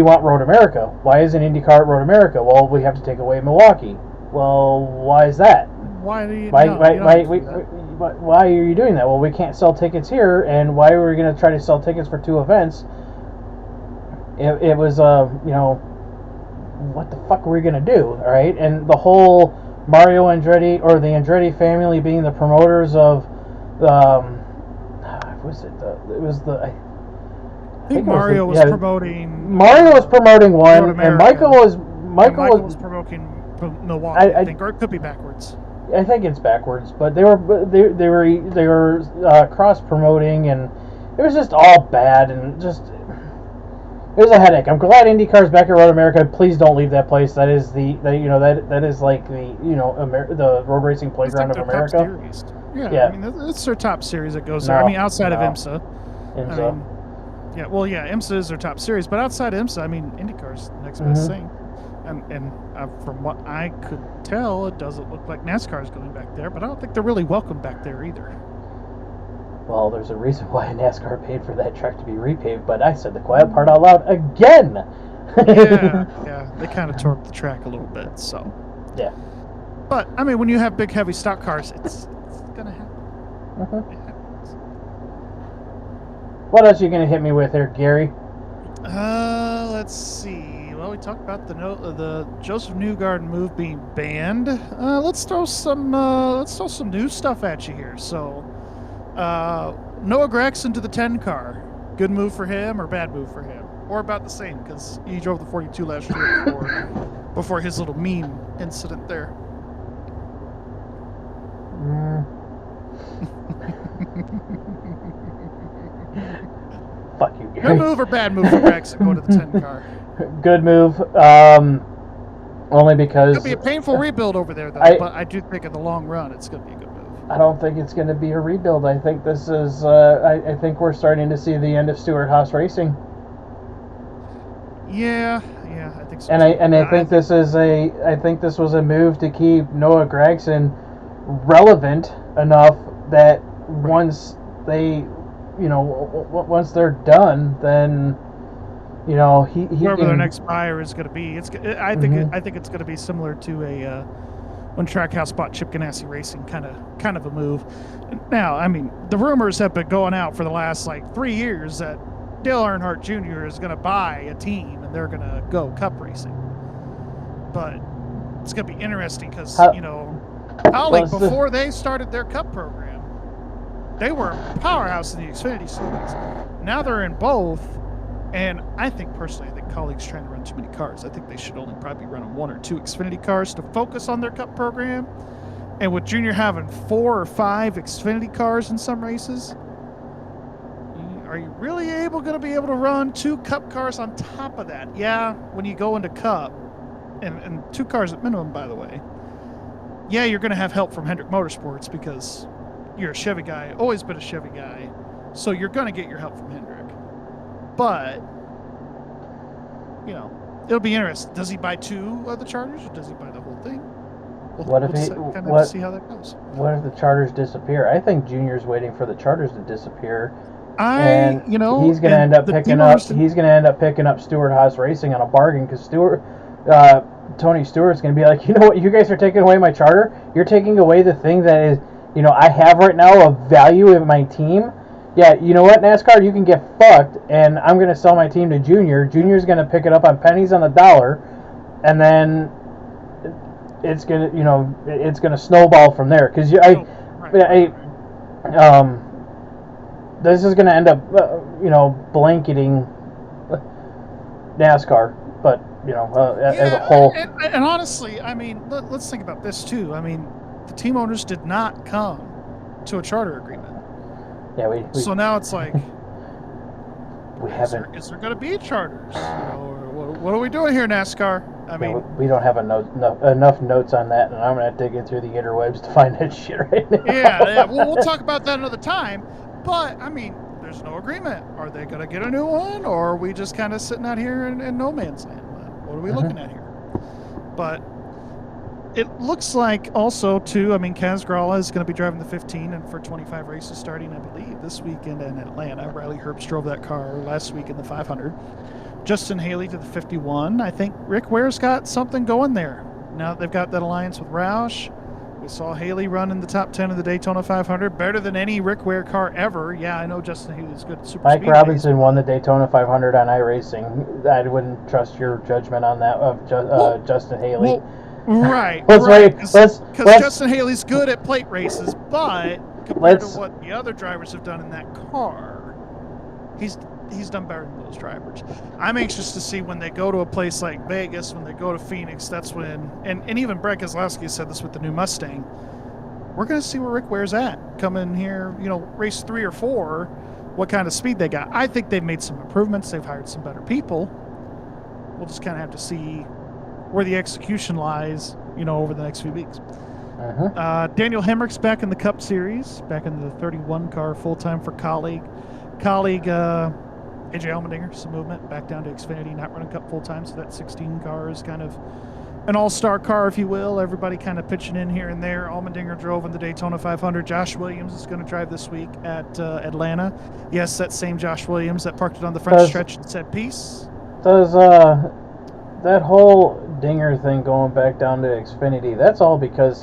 want Road America. Why isn't IndyCar at Road America? Well, we have to take away Milwaukee. Well, why is that? Why are you doing that? Well, we can't sell tickets here, and why are we going to try to sell tickets for 2 events? It was what the fuck are we gonna do? All right, and the whole Mario Andretti or the Andretti family being the promoters of, was it it was the I think Mario was promoting. Mario was promoting one, and Michael was promoting Milwaukee. I think, or it could be backwards. I think it's backwards, but they were cross promoting, and it was just all bad, and just it was a headache. I'm glad IndyCar's back at Road America. Please don't leave that place. That is that is like the the road racing playground of America. Yeah, I mean it's their top series that goes there. I mean outside of IMSA. IMSA. I mean, IMSA is their top series, but outside of IMSA, I mean IndyCar's the next best thing. And from what I could tell, it doesn't look like NASCAR is going back there, but I don't think they're really welcome back there either. Well, there's a reason why NASCAR paid for that track to be repaved, but I said the quiet part out loud again. yeah, they kind of tore up the track a little bit, so. Yeah. But, I mean, when you have big, heavy stock cars, it's going to happen. It happens. What else are you going to hit me with there, Gary? Let's see. Well, we talked about the Joseph Newgarden move being banned. Let's throw some new stuff at you here. So, Noah Gragson to the 10 car. Good move for him or bad move for him? Or about the same, because he drove the 42 last year before his little meme incident there. Fuck you, Gary. Good move or bad move for Gragson going to the 10 car? Good move. Only because it'll be a painful rebuild over there, though. But I do think in the long run, it's going to be a good move. I don't think it's going to be a rebuild. I think this is. I think we're starting to see the end of Stewart-Haas Racing. Yeah, I think so. And I think this is a. I think this was a move to keep Noah Gragson relevant enough that once they, once they're done, then. Whoever their next buyer is going to be, I think it's going to be similar to a when Trackhouse bought Chip Ganassi Racing, kind of a move. Now, I mean, the rumors have been going out for the last 3 years that Dale Earnhardt Jr. is going to buy a team and they're going to go Cup racing. But it's going to be interesting because Pauly, before they started their Cup program, they were a powerhouse in the Xfinity Series. Now they're in both. And I think Kaulig's trying to run too many cars. I think they should only probably be running 1 or 2 Xfinity cars to focus on their Cup program. And with Junior having 4 or 5 Xfinity cars in some races, are you really going to be able to run 2 Cup cars on top of that? Yeah, when you go into Cup, and 2 cars at minimum, by the way. Yeah, you're going to have help from Hendrick Motorsports because you're a Chevy guy, always been a Chevy guy, so you're going to get your help from Hendrick. But, it'll be interesting. Does he buy 2 of the Chargers or does he buy the whole thing? We'll see how that goes. What if the Chargers disappear? I think Junior's waiting for the Chargers to disappear. He's going to end up picking up. He's going to end up picking up Stewart-Haas Racing on a bargain because Tony Stewart's going to be like, you know what? You guys are taking away my charter. You're taking away the thing that is, I have right now of value in my team. Yeah, you know what, NASCAR, you can get fucked, and I'm going to sell my team to Junior. Junior's going to pick it up on pennies on the dollar, and then it's going to snowball from there. Because this is going to end up, blanketing NASCAR, but as a whole. And honestly, I mean, let's think about this too. I mean, the team owners did not come to a charter agreement. Yeah, so now it's like, we haven't. Is there going to be charters? What are we doing here, NASCAR? I mean, we don't have enough notes on that, and I'm going to dig in through the interwebs to find that shit right now. Yeah. Well, we'll talk about that another time. But I mean, there's no agreement. Are they going to get a new one, or are we just kind of sitting out here in no man's land? What are we looking at here? But it looks like also, too, I mean, Kaz Grala is going to be driving the 15 and for 25 races starting, I believe, this weekend in Atlanta. Riley Herbst drove that car last week in the 500. Justin Haley to the 51. I think Rick Ware's got something going there. Now that they've got that alliance with Roush, We saw Haley run in the top 10 of the Daytona 500, better than any Rick Ware car ever. Yeah, I know Justin Haley's good at super Mike speedways. Robinson won the Daytona 500 on iRacing. I wouldn't trust your judgment on that of Justin Haley. Well, right. Let's Because Justin Haley's good at plate races, but compared to what the other drivers have done in that car, he's done better than those drivers. I'm anxious to see when they go to a place like Vegas, when they go to Phoenix, that's when, and even Brett Keselowski said this with the new Mustang, we're going to see where Rick Ware's at. Come in here, race 3 or 4, what kind of speed they got. I think they've made some improvements. They've hired some better people. We'll just kind of have to see where the execution lies, over the next few weeks. Daniel Hemrick's back in the Cup Series, back in the 31 car full-time for colleague AJ Allmendinger, some movement back down to Xfinity, not running Cup full-time, so that 16 car is kind of an all-star car, if you will. Everybody kind of pitching in here and there. Allmendinger drove in the Daytona 500. Josh Williams is going to drive this week at Atlanta. Yes, that same Josh Williams that parked it on the front stretch and said peace. Does that whole Dinger thing going back down to Xfinity, that's all because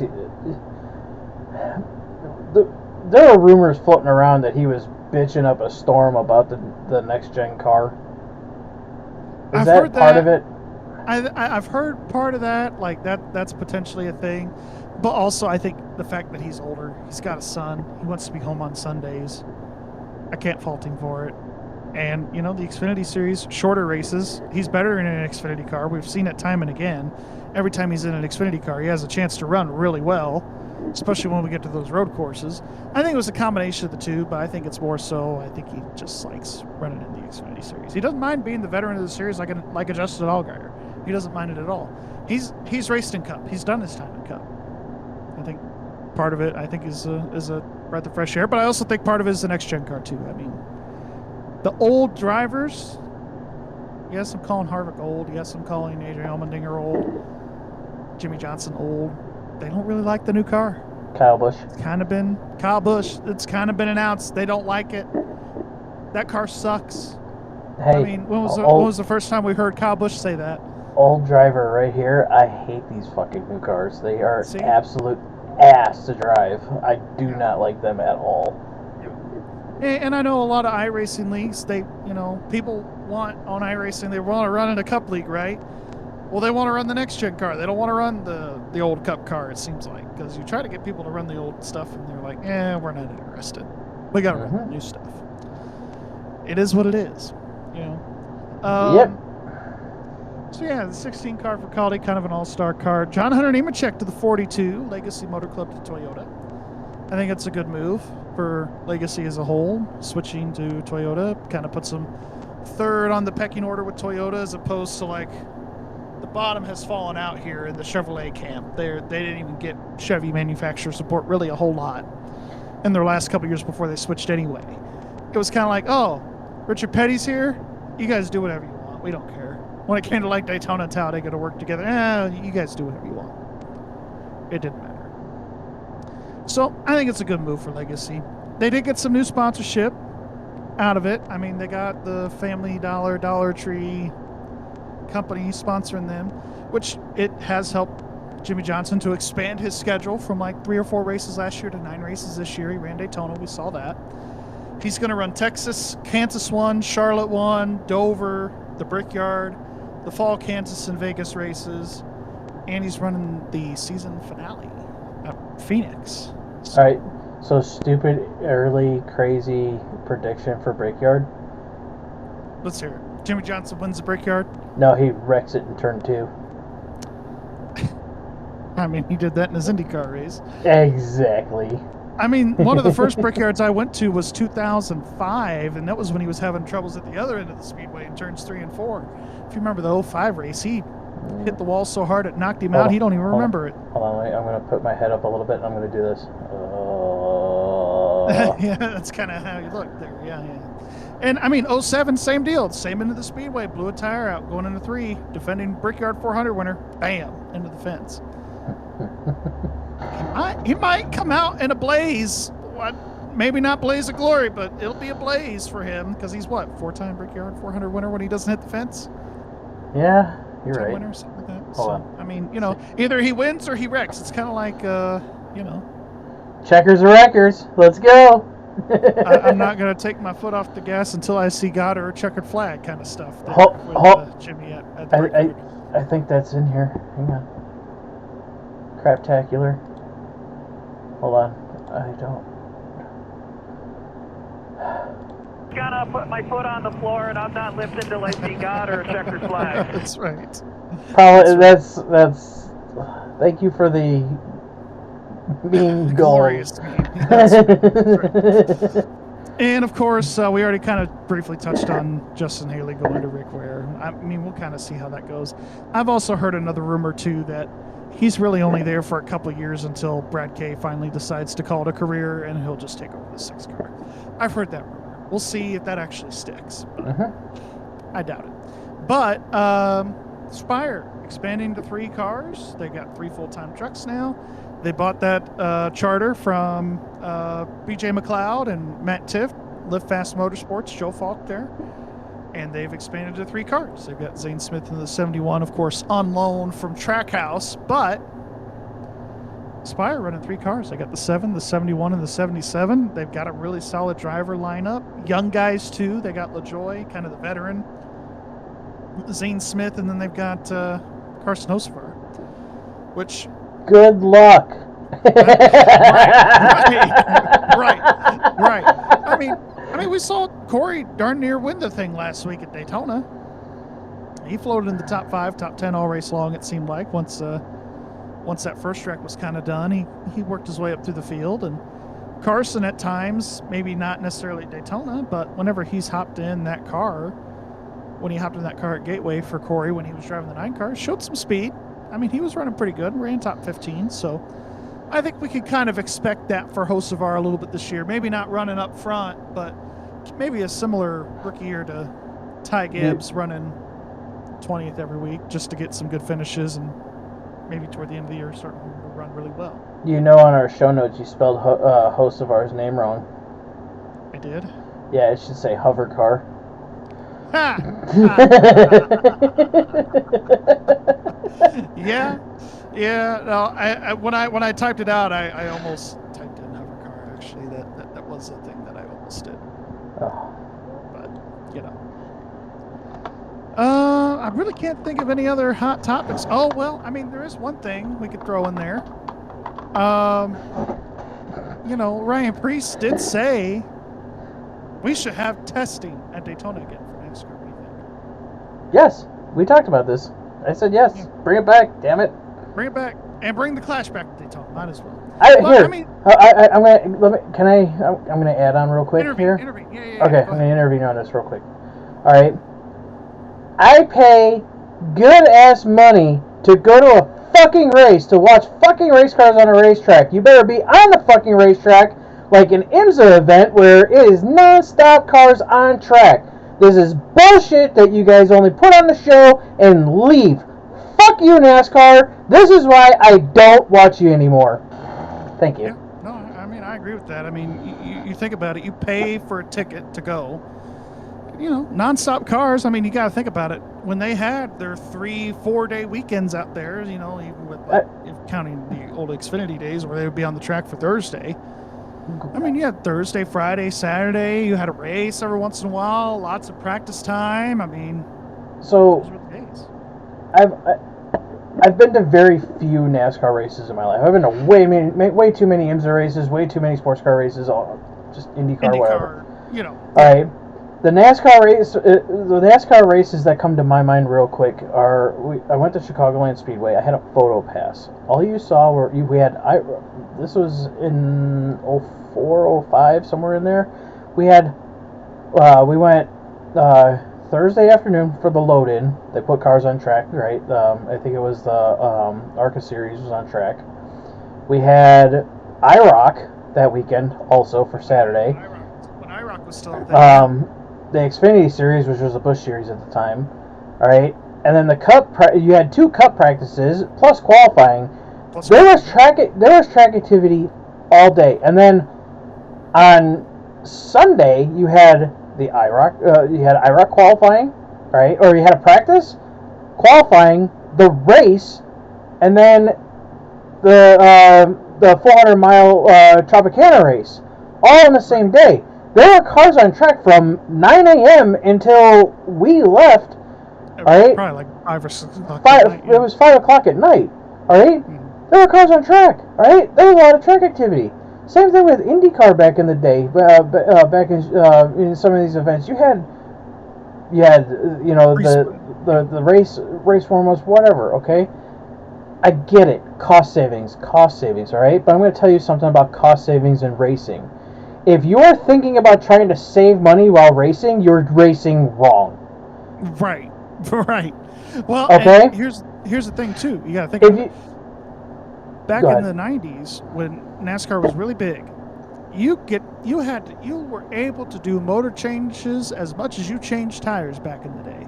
there are rumors floating around that he was bitching up a storm about the next-gen car. Is that part of it? I've heard part of that, like that's potentially a thing. But also I think the fact that he's older, he's got a son, he wants to be home on Sundays. I can't fault him for it. And, the Xfinity Series, shorter races, he's better in an Xfinity car. We've seen it time and again. Every time he's in an Xfinity car, he has a chance to run really well, especially when we get to those road courses. I think it was a combination of the two, but I think it's more so I think he just likes running in the Xfinity Series. He doesn't mind being the veteran of the series like a Justin Allgaier. He doesn't mind it at all. He's raced in Cup. He's done his time in Cup. I think part of it, is a breath of fresh air, but I also think part of it is the next-gen car, too. I mean, the old drivers, yes, I'm calling Harvick old. Yes, I'm calling AJ Allmendinger old. Jimmy Johnson old. They don't really like the new car. Kyle Busch. It's kind of been announced. They don't like it. That car sucks. Hey, I mean, when was the first time we heard Kyle Busch say that? Old driver right here. I hate these fucking new cars. They are absolute ass to drive. I do not like them at all. And I know a lot of iRacing leagues, people want on iRacing, they want to run in a Cup league, right? Well, they want to run the next-gen car. They don't want to run the old Cup car, it seems like, because you try to get people to run the old stuff, and they're like, we're not interested. We got to run the new stuff. It is what it is, Yep. So, yeah, the 16 car for Caldy, kind of an all-star car. John Hunter Nemechek to the 42, Legacy Motor Club to Toyota. I think it's a good move for Legacy as a whole. Switching to Toyota kind of puts them third on the pecking order with Toyota, as opposed to the bottom has fallen out here in the Chevrolet camp. They didn't even get Chevy manufacturer support really a whole lot in their last couple years before they switched anyway. It was kind of like, oh, Richard Petty's here. You guys do whatever you want. We don't care. When it came to Daytona and Talladega to work together, you guys do whatever you want. It didn't matter. So I think it's a good move for Legacy. They did get some new sponsorship out of it. I mean, they got the Family Dollar Tree company sponsoring them, which it has helped Jimmy Johnson to expand his schedule from 3 or 4 races last year to 9 races this year. He ran Daytona. We saw that. He's going to run Texas, Kansas 1, Charlotte 1, Dover, the Brickyard, the Fall Kansas and Vegas races, and he's running the season finale at Phoenix. All right, so stupid, early, crazy prediction for Brickyard? Let's hear it. Jimmy Johnson wins the Brickyard? No, he wrecks it in turn 2. I mean, he did that in his IndyCar race. Exactly. I mean, one of the first Brickyards I went to was 2005, and that was when he was having troubles at the other end of the speedway in turns 3 and 4. If you remember the 05 race, he hit the wall so hard it knocked him out, he don't even remember it. Hold on, wait, I'm going to put my head up a little bit, and I'm going to do this. Yeah, that's kind of how you look there, yeah. And, I mean, 07, same deal. Same end of the speedway, blew a tire out, going into 3, defending Brickyard 400 winner, bam, into the fence. He might come out in a blaze. Maybe not blaze of glory, but it'll be a blaze for him because he's 4-time Brickyard 400 winner when he doesn't hit the fence. Yeah, you're right. Winner, something like that. Hold on. I mean, either he wins or he wrecks. It's kind of like Checkers or wreckers. Let's go. I'm not going to take my foot off the gas until I see God or a checkered flag kind of stuff. With Jimmy at the brickyard. I think that's in here. Hang on. Craptacular. Hold on. I don't. Gonna put my foot on the floor and I'm not lifting till I see God or a checkered flag. That's right. Probably that's. Thank you for the mean goal. Glorious meme. Right. And of course, we already kind of briefly touched on Justin Haley going to Rick Ware. I mean, we'll kind of see how that goes. I've also heard another rumor too that he's really only there for a couple of years until Brad Kay finally decides to call it a career and he'll just take over the 6 car. I've heard that rumor. We'll see if that actually sticks. I doubt it. But Spire expanding to 3 cars. They got 3 full-time trucks now. They bought that charter from BJ McLeod and Matt Tiff, Live Fast Motorsports, Joe Falk there. And they've expanded to 3 cars. They've got Zane Smith in the 71, of course, on loan from Trackhouse. But Spire running 3 cars. They got the 7, the 71, and the 77. They've got a really solid driver lineup. Young guys, too. They got LaJoy, kind of the veteran. Zane Smith, and then they've got Carson Hocevar, which... Good luck. Right. I mean, we saw Corey darn near win the thing last week at Daytona. He floated in the top 5, top 10 all race long. It seemed like once that first track was kind of done, he worked his way up through the field. And Carson at times, maybe not necessarily at Daytona, but whenever he's hopped in that car, when he hopped in that car at Gateway for Corey when he was driving the 9 car, showed some speed. I mean, he was running pretty good, ran top 15, so I think we could kind of expect that for Hocevar a little bit this year. Maybe not running up front, but maybe a similar rookie year to Ty Gibbs running 20th every week just to get some good finishes and maybe toward the end of the year starting to run really well. You know, on our show notes, you spelled Hocevar's name wrong. I did? Yeah, it should say hover car. Yeah. No, when I typed it out, I almost typed in hover car. Actually, that was the thing that I almost did. Oh. But I really can't think of any other hot topics. Oh well, I mean, there is one thing we could throw in there. Ryan Preece did say we should have testing at Daytona again for NASCAR. What do you think? Yes, we talked about this. I said yes. Yeah. Bring it back, damn it. Bring it back and bring the Clash back to Daytona. Might as well. I'm gonna add on real quick here. Intervene. Yeah, okay, I'm gonna intervene on this real quick. All right. I pay good ass money to go to a fucking race to watch fucking race cars on a racetrack. You better be on the fucking racetrack like an IMSA event where it is non-stop cars on track. This is bullshit that you guys only put on the show and leave. Fuck you, NASCAR. This is why I don't watch you anymore. Thank you. Yeah, no, I mean, I agree with that. I mean, you think about it. You pay for a ticket to go. Non-stop cars. I mean, you got to think about it. When they had their 3-4 day weekends out there, even with counting the old Xfinity days where they would be on the track for Thursday. I mean, you had Thursday, Friday, Saturday. You had a race every once in a while. Lots of practice time. I mean, so those were the days. I've been to very few NASCAR races in my life. I've been to way too many IMSA races, way too many sports car races, just IndyCar, whatever. All right. The NASCAR races that come to my mind real quick are I went to Chicagoland Speedway. I had a photo pass. All you saw this was in 04, 05, somewhere in there. We went Thursday afternoon for the load-in. They put cars on track, right? I think it was the ARCA Series was on track. We had IROC that weekend also for Saturday. When IROC was still there. The Xfinity Series, which was the Busch Series at the time. All right. And then the Cup, you had 2 Cup practices plus qualifying. There was track activity all day. And then on Sunday, you had the IROC qualifying, right? Or you had a practice, qualifying, the race, and then the the 400-mile Tropicana race, all on the same day. There were cars on track from 9 a.m. until we left. All right, probably like 5 or 6 o'clock. It was 5 o'clock at night. All right, there were cars on track. All right, there was a lot of track activity. Same thing with IndyCar back in the day. Back in some of these events, you had the race warm-ups, whatever. Okay, I get it. Cost savings. All right, but I'm going to tell you something about cost savings in racing. If you are thinking about trying to save money while racing, you're racing wrong. Right. Well, okay. Here's the thing too. You got to think about it. Back in the 90s, when NASCAR was really big, you were able to do motor changes as much as you changed tires back in the day.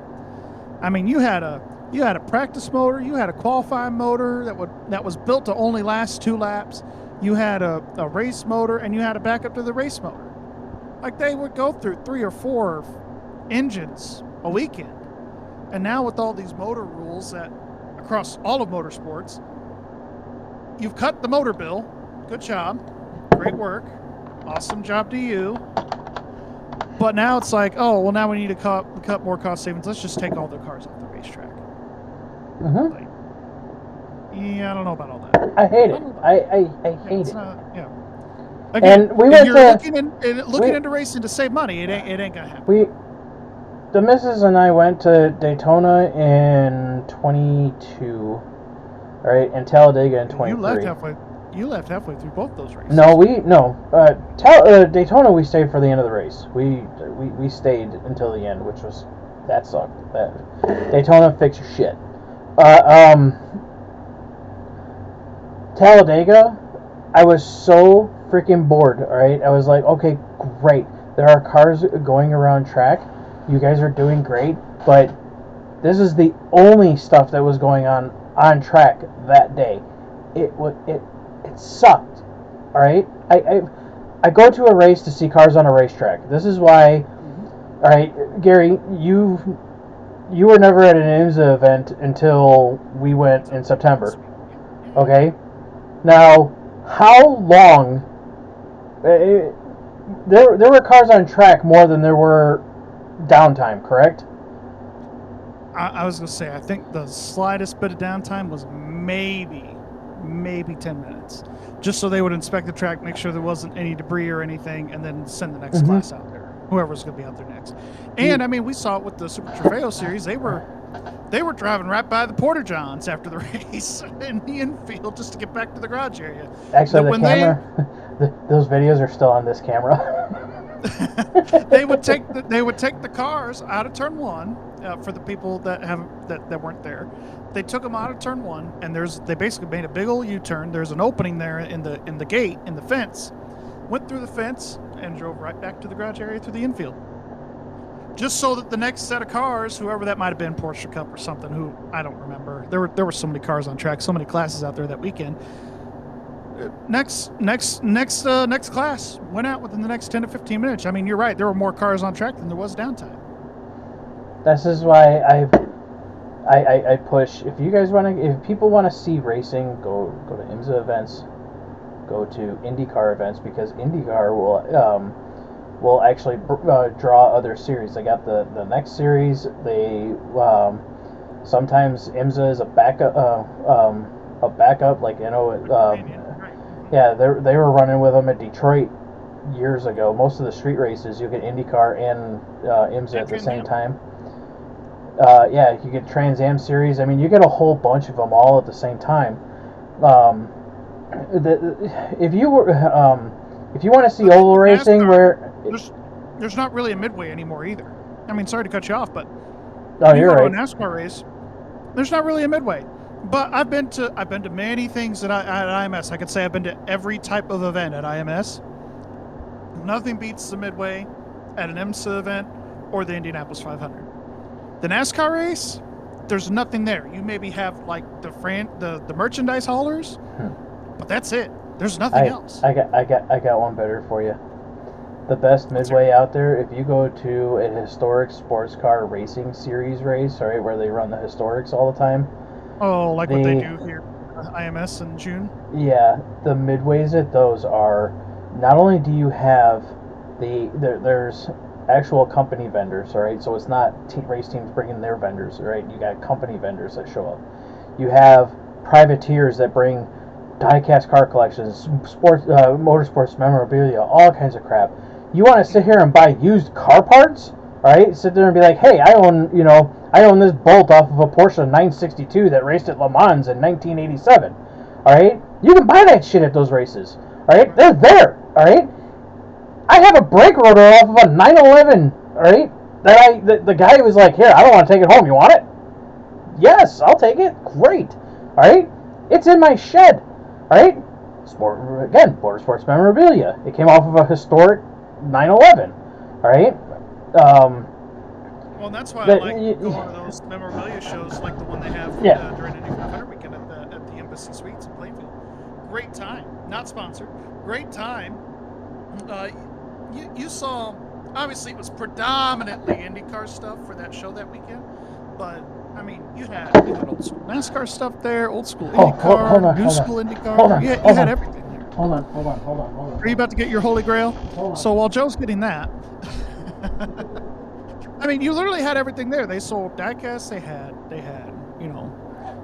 I mean, you had a practice motor, you had a qualifying motor that was built to only last 2 laps. You had a race motor, and you had a backup to the race motor. Like, they would go through 3 or 4 engines a weekend. And now with all these motor rules that across all of motorsports, you've cut the motor bill. Good job. Great work. Awesome job to you. But now it's like, oh, well, now we need to cut more cost savings. Let's just take all the cars off the racetrack. Mm-hmm. Like, yeah, I don't know about all that. I hate it. I hate it. Yeah. Again, and we went looking into racing to save money. It ain't gonna happen. The missus and I went to Daytona in 22, right, and Talladega in 23. You left halfway through both those races. Daytona we stayed for the end of the race. We stayed until the end, which that sucked. Daytona, fix your shit. Talladega, I was so freaking bored. All right, I was like, okay, great. There are cars going around track. You guys are doing great, but this is the only stuff that was going on track that day. It sucked. All right, I go to a race to see cars on a racetrack. This is why. All right, Gary, you were never at an IMSA event until we went in September. Okay, now how long? There were cars on track more than there were downtime, correct? I was going to say, I think the slightest bit of downtime was maybe 10 minutes. Just so they would inspect the track, make sure there wasn't any debris or anything, and then send the next class out there. Whoever's going to be out there next. And, I mean, we saw it with the Super Trofeo Series. They were driving right by the Porta-Johns after the race in the infield just to get back to the garage area. Actually, the camera, those videos are still on this camera. They would take the cars out of turn 1 for the people that weren't there. They took them out of turn 1, and they basically made a big old U-turn. There's an opening there in the gate in the fence. Went through the fence and drove right back to the garage area through the infield. Just so that the next set of cars, whoever that might have been, Porsche Cup or something, who I don't remember. There were so many cars on track, so many classes out there that weekend. Next class went out within the next 10 to 15 minutes. I mean, you're right. There were more cars on track than there was downtime. This is why I push. If people want to see racing, go to IMSA events, go to IndyCar events, because IndyCar will actually draw other series. They got the next series. They sometimes IMSA is a backup. Like yeah, they were running with them at Detroit years ago. Most of the street races, you get IndyCar and IMSA at the same time. Yeah, you get Trans Am Series. I mean, you get a whole bunch of them all at the same time. If you want to see oval racing, NASCAR, where there's not really a midway anymore either. I mean, sorry to cut you off, but you're right. A NASCAR race, there's not really a midway. But I've been to many things at IMS. I could say I've been to every type of event at IMS. Nothing beats the midway at an IMSA event or the Indianapolis 500. The NASCAR race, there's nothing there. You maybe have like the merchandise haulers, but that's it. There's nothing else. I got one better for you. The best midway out there, if you go to a historic sports car racing series race, right, where they run the historics all the time. Oh, like what they do here. IMS in June. Yeah, the midways at those are not only do you have there's actual company vendors, all right? So it's not race teams bringing their vendors, all right? You got company vendors that show up. You have privateers that bring die-cast car collections, sports, motorsports memorabilia, all kinds of crap. You want to sit here and buy used car parts, all right? Sit there and be like, hey, I own this bolt off of a Porsche 962 that raced at Le Mans in 1987. All right, you can buy that shit at those races. All right, they're there. All right, I have a brake rotor off of a 911. All right, the guy was like, here, I don't want to take it home. You want it? Yes, I'll take it. Great. All right, it's in my shed. All right, motorsports memorabilia. It came off of a historic 911. All right. Well, and that's why I like going to those memorabilia shows, like the one they have during Indy 500 weekend at the Embassy Suites in Plainfield. Great time. Not sponsored. Great time. You saw, obviously it was predominantly IndyCar stuff for that show that weekend, but I mean, you had old school NASCAR stuff there, old school IndyCar, new school IndyCar. You had everything there. Hold on. Are you about to get your Holy Grail? So while Joe's getting that, I mean, you literally had everything there. They sold diecasts. They had,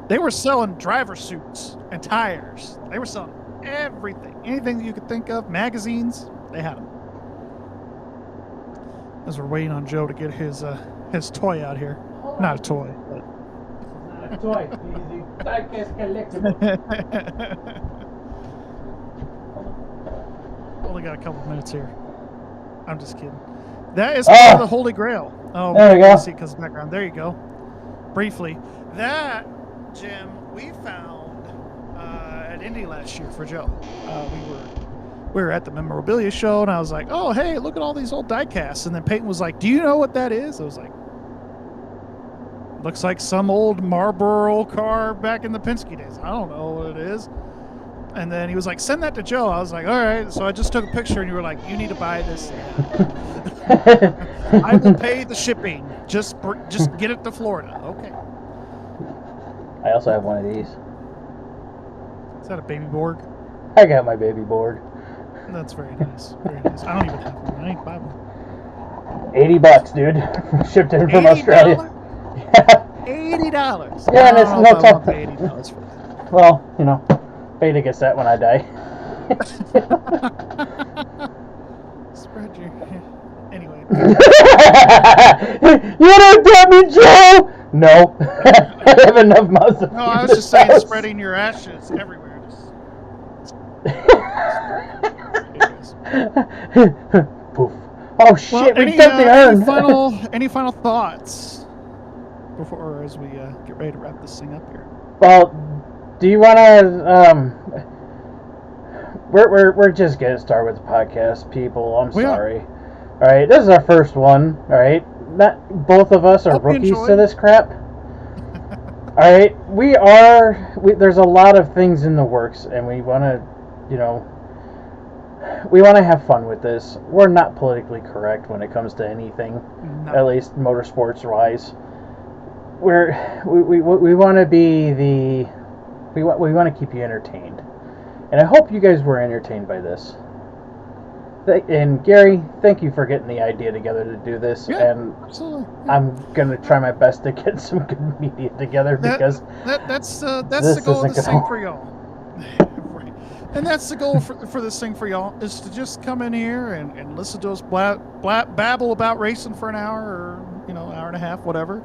they were selling driver suits and tires. They were selling everything, anything that you could think of. Magazines, they had them. As we're waiting on Joe to get his toy out here. Not a toy, but not a toy. Easy. Diecast collectible. Only got a couple minutes here. I'm just kidding. That is part of the Holy Grail. Oh, there you go. See, because background. There you go. Briefly, that Jim we found at Indy last year for Joe. We were at the memorabilia show, and I was like, "Oh, hey, look at all these old diecasts." And then Peyton was like, "Do you know what that is?" I was like, "Looks like some old Marlboro car back in the Penske days. I don't know what it is." And then he was like, "Send that to Joe." I was like, "All right." So I just took a picture, and you were like, "You need to buy this." I will pay the shipping. Just get it to Florida. Okay. I also have one of these. Is that a baby Borg? I got my baby Borg. That's very nice. Very nice. I don't even have one. I need to buy one. $80, dude. Shipped in from Australia. $80. Yeah, and it's no tough. $80 for that. Well, Beta gets that when I die. Spread your. Anyway. You don't tell me, Joe. No, I have enough mouths. No, I was just saying, spreading your ashes everywhere. Poof. Oh shit! Well, We got the urn. Any final thoughts before, as we get ready to wrap this thing up here? Well, do you want to? We're just getting started with the podcast, people. I'm sorry. All right, this is our first one. All right, not both of us are rookies to this crap. All right, there's a lot of things in the works, and we want to, we want to have fun with this. We're not politically correct when it comes to anything, at least motorsports wise. We want to be we want to keep you entertained, and I hope you guys were entertained by this. And Gary, thank you for getting the idea together to do this. Yeah, and absolutely. I'm gonna try my best to get some good media together because that's the goal of this thing for y'all. Right. And that's the goal for this thing for y'all, is to just come in here and listen to us babble about racing for an hour or hour and a half, whatever.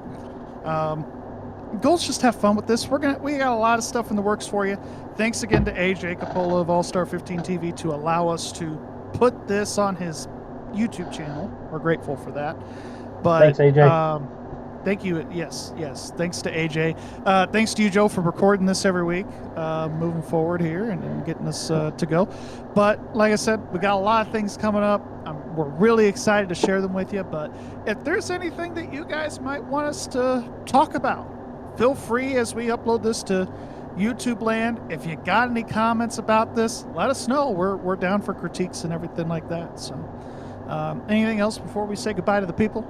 Goal's just have fun with this. We got a lot of stuff in the works for you. Thanks again to AJ Capola of All Star 15 TV to allow us to put this on his YouTube channel. We're grateful for that. But thanks, AJ. Thank you. Yes. Thanks to AJ. Thanks to you, Joe, for recording this every week, moving forward here and getting us to go. But like I said, we got a lot of things coming up. We're really excited to share them with you. But if there's anything that you guys might want us to talk about, feel free as we upload this to YouTube land. If you got any comments about this, let us know. We're down for critiques and everything like that. So, anything else before we say goodbye to the people?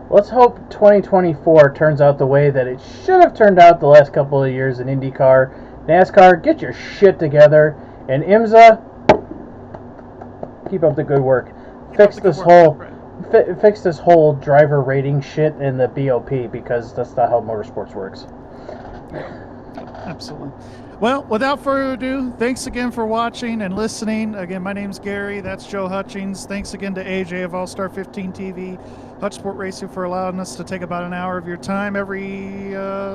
let's hope 2024 turns out the way that it should have turned out the last couple of years in IndyCar. NASCAR, get your shit together. And IMSA, keep up the good work. Fix this whole driver rating shit in the BOP, because that's not how motorsports works. Absolutely. Well, without further ado, thanks again for watching and listening. Again, my name's Gary. That's Joe Hutchings. Thanks again to AJ of All Star 15 TV, Hutch Sport Racing, for allowing us to take about an hour of your time every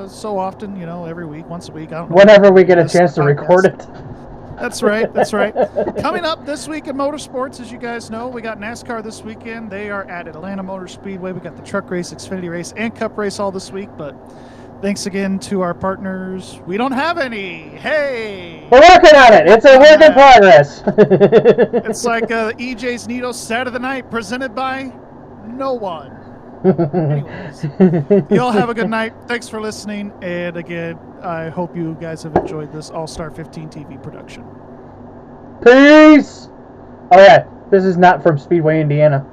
so often, every week, once a week. I don't know. Whenever we get a chance to record it. That's right. That's right. Coming up this week in motorsports, as you guys know, we got NASCAR this weekend. They are at Atlanta Motor Speedway. We got the truck race, Xfinity race, and Cup race all this week. But thanks again to our partners. We don't have any. Hey! We're working on it. It's a work in progress. It's like EJ's Neato Saturday Night, presented by no one. Anyways, you all have a good night. Thanks for listening. And again, I hope you guys have enjoyed this All-Star 15 TV production. Peace! Oh yeah, this is not from Speedway, Indiana.